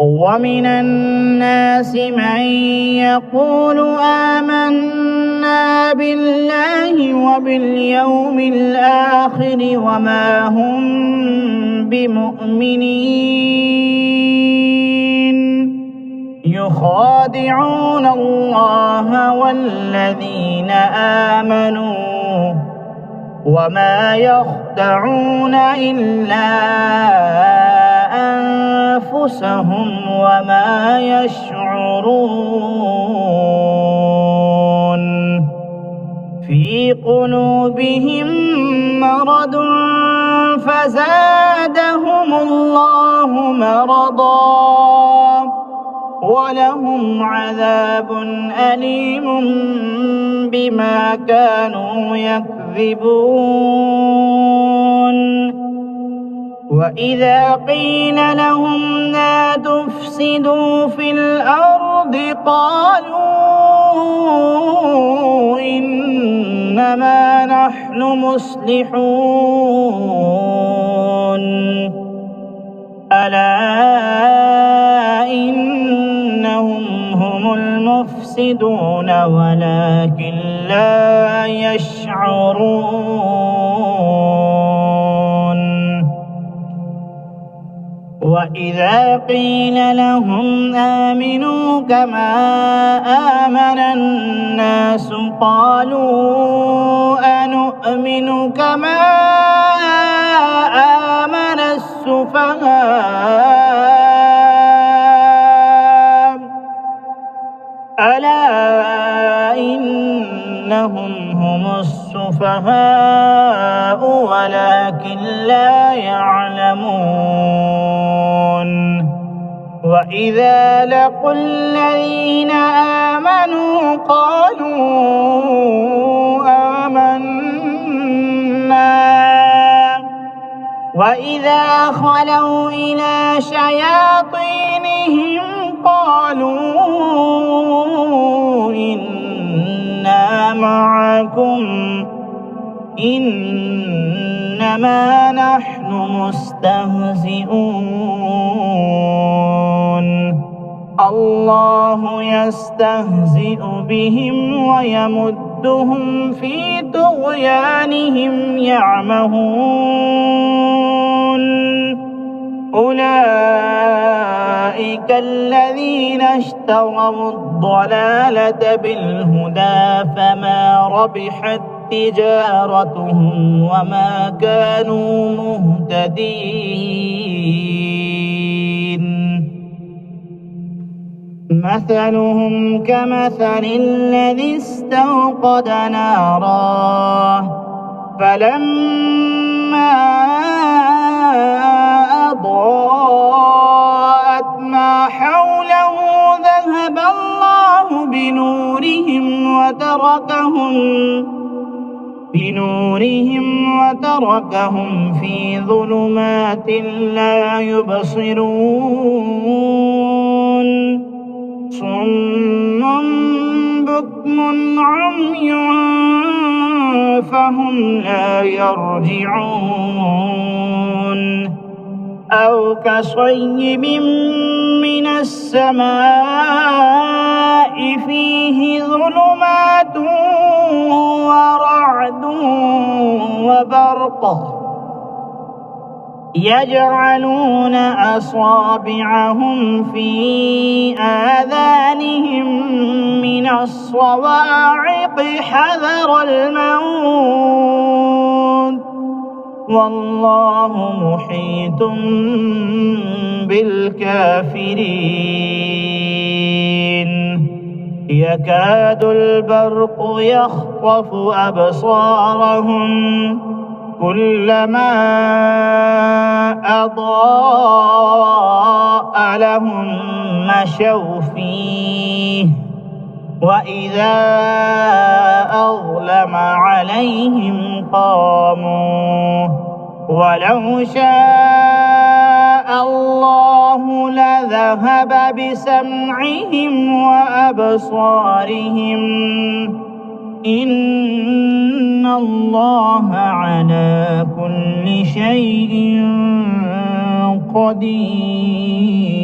ومن الناس من يقول آمنا بالله وباليوم الآخر وما هم بمؤمنين يخادعون الله والذين آمنوا وما يخدعون إلا أنفسهم وما يشعرون في قلوبهم مرض فزادهم الله مرضا ولهم عذاب أليم بما كانوا يكذبون وإذا قيل لهم لا تفسدوا في الأرض قالوا إنما نحن مصلحون ألا إنهم هم المفسدون ولكن لا يشعرون وإذا قيل لهم آمنوا كما آمن الناس قالوا أنؤمن كما آمن السفهاء ألا إنهم هم السفهاء ولكن لا يعلمون وإذا لقوا الذين آمنوا قالوا آمنا وإذا خلوا إلى شياطينهم قالوا إنا معكم إنما نحن مستهزئون الله يستهزئ بهم ويمدهم في طغيانهم يعمهون أولئك الذين اشتروا الضلالة بالهدى فما ربحت تجارتهم وما كانوا مهتدين مثلهم كمثل الذي استوقد نارا فلما أضاءت ما حوله ذهب الله بنورهم في ظلمات لا يبصرون صم بكم عمي فهم لا يرجعون أو كصيب من السماء فيه ظلمات ورعد وبرق يجعلون أصابعهم في آذانهم من الصواعق حذر الموت والله محيط بالكافرين يكاد البرق يخطف أبصارهم كلما أضاء لهم مشوا فيه وإذا أظلم عليهم قاموا ولو شاء الله لذهب بسمعهم وأبصارهم إن الله على كل شيء قدير.